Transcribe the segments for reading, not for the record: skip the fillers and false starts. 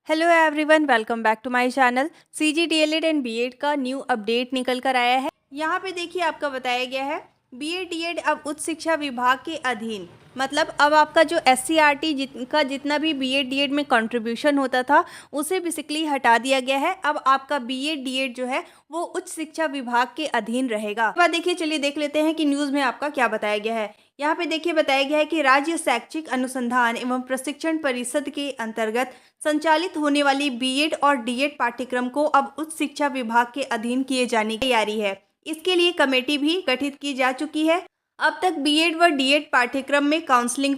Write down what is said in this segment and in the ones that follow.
Hello everyone, welcome back to my channel. CG DElEd and BEd का new update निकल कर आया है। यहाँ पे देखिए आपका बताया गया है बीएड डीएड अब उच्च शिक्षा विभाग के अधीन, मतलब अब आपका जो एससीईआरटी का जितना भी बीएड डीएड में कंट्रीब्यूशन होता था उसे बेसिकली हटा दिया गया है। अब आपका बीएड डीएड जो है वो उच्च शिक्षा विभाग के अधीन रहेगा। अब देखिए, चलिए देख लेते हैं कि न्यूज़ में आपका क्या बताया गया है। यहाँ पे देखिए बताया गया है कि राज्य शैक्षिक अनुसंधान एवं प्रशिक्षण परिषद के अंतर्गत संचालित होने वाली बीएड और डीएड पाठ्यक्रम को अब उच्च शिक्षा विभाग के अधीन किए जाने की तैयारी है। इसके लिए कमेटी भी गठित की जा चुकी है। अब तक बीएड व डीएड पाठ्यक्रम में काउंसलिंग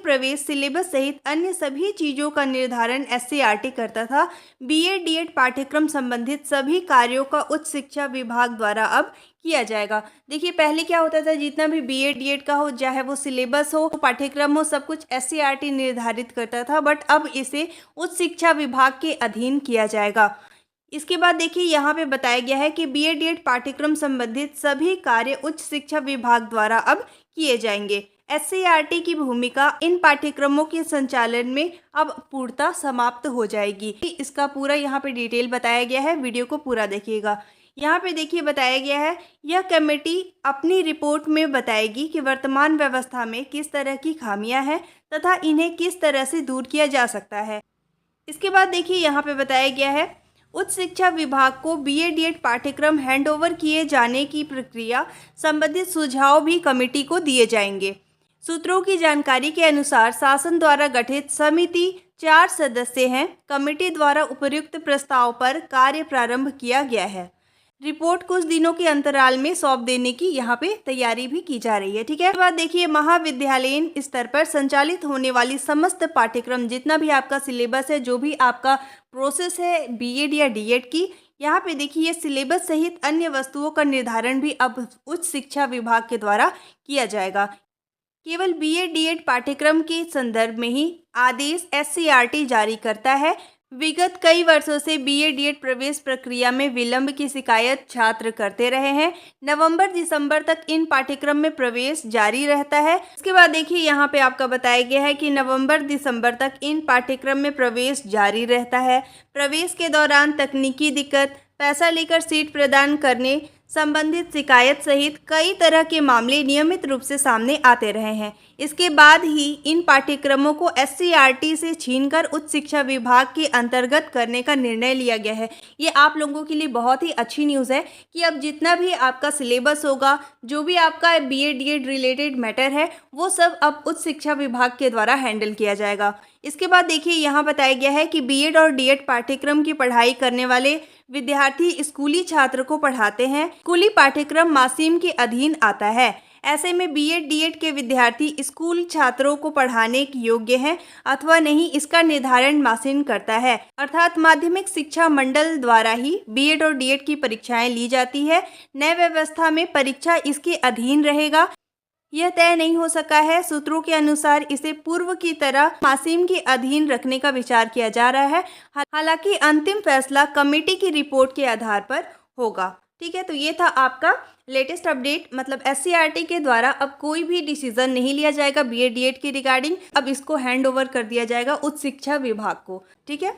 प्रवेश सिलेबस सहित अन्य सभी चीज़ों का निर्धारण एससीईआरटी करता था। बीएड डीएड पाठ्यक्रम संबंधित सभी कार्यों का उच्च शिक्षा विभाग द्वारा अब किया जाएगा। देखिए, पहले क्या होता था, जितना भी बीएड डीएड का हो, चाहे वो सिलेबस हो, पाठ्यक्रम हो, सब कुछ एससीईआरटी निर्धारित करता था, बट अब इसे उच्च शिक्षा विभाग के अधीन किया जाएगा। इसके बाद देखिए यहाँ पे बताया गया है कि बीएड डीएड पाठ्यक्रम संबंधित सभी कार्य उच्च शिक्षा विभाग द्वारा अब किए जाएंगे। एससीईआरटी की भूमिका इन पाठ्यक्रमों के संचालन में अब पूर्णतः समाप्त हो जाएगी। इसका पूरा यहाँ पे डिटेल बताया गया है, वीडियो को पूरा देखिएगा। यहाँ पे देखिए बताया गया है, यह कमेटी अपनी रिपोर्ट में बताएगी कि वर्तमान व्यवस्था में किस तरह की खामियां हैं तथा इन्हें किस तरह से दूर किया जा सकता है। इसके बाद देखिए यहाँ पे बताया गया है, उच्च शिक्षा विभाग को बीएड डीएड पाठ्यक्रम हैंडओवर किए जाने की प्रक्रिया संबंधित सुझाव भी कमेटी को दिए जाएंगे। सूत्रों की जानकारी के अनुसार शासन द्वारा गठित समिति 4 सदस्य हैं। कमेटी द्वारा उपर्युक्त प्रस्ताव पर कार्य प्रारंभ किया गया है। रिपोर्ट कुछ दिनों के अंतराल में सौंप देने की यहाँ पे तैयारी भी की जा रही है। ठीक है, इसके बाद देखिए महाविद्यालयीन स्तर पर संचालित होने वाली समस्त पाठ्यक्रम, जितना भी आपका सिलेबस है, जो भी आपका प्रोसेस है बीएड या डीएड की, यहाँ पे देखिए सिलेबस सहित अन्य वस्तुओं का निर्धारण भी अब उच्च शिक्षा विभाग के द्वारा किया जाएगा। केवल बीएड डीएड पाठ्यक्रम के संदर्भ में ही आदेश एससीईआरटी जारी करता है। विगत कई वर्षों से बीएड डीएड प्रवेश प्रक्रिया में विलंब की शिकायत छात्र करते रहे हैं। नवंबर दिसंबर तक इन पाठ्यक्रम में प्रवेश जारी रहता है। इसके बाद देखिए यहाँ पे आपका बताया गया है कि नवंबर दिसंबर तक इन पाठ्यक्रम में प्रवेश जारी रहता है। प्रवेश के दौरान तकनीकी दिक्कत, पैसा लेकर सीट प्रदान करने संबंधित शिकायत सहित कई तरह के मामले नियमित रूप से सामने आते रहे हैं। इसके बाद ही इन पाठ्यक्रमों को एससीईआरटी से छीनकर उच्च शिक्षा विभाग के अंतर्गत करने का निर्णय लिया गया है। ये आप लोगों के लिए बहुत ही अच्छी न्यूज़ है कि अब जितना भी आपका सिलेबस होगा, जो भी आपका बीएड डीएड रिलेटेड मैटर है, वो सब अब उच्च शिक्षा विभाग के द्वारा हैंडल किया जाएगा। इसके बाद देखिए यहाँ बताया गया है कि बीएड और डीएड पाठ्यक्रम की पढ़ाई करने वाले विद्यार्थी स्कूली छात्र को पढ़ाते हैं। स्कूली पाठ्यक्रम मासीम के अधीन आता है। ऐसे में बीएड डीएड के विद्यार्थी स्कूल छात्रों को पढ़ाने के योग्य हैं अथवा नहीं, इसका निर्धारण मासीम करता है, अर्थात माध्यमिक शिक्षा मंडल द्वारा ही बीएड और डीएड की परीक्षाएं ली जाती है। नई व्यवस्था में परीक्षा इसके अधीन रहेगा, यह तय नहीं हो सका है। सूत्रों के अनुसार इसे पूर्व की तरह मासीम के अधीन रखने का विचार किया जा रहा है। हालांकि अंतिम फैसला कमेटी की रिपोर्ट के आधार पर होगा। ठीक है, तो ये था आपका लेटेस्ट अपडेट, मतलब एससीईआरटी के द्वारा अब कोई भी डिसीजन नहीं लिया जाएगा बीएड डीएड की रिगार्डिंग। अब इसको हैंड ओवर कर दिया जाएगा उच्च शिक्षा विभाग को। ठीक है,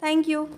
थैंक यू।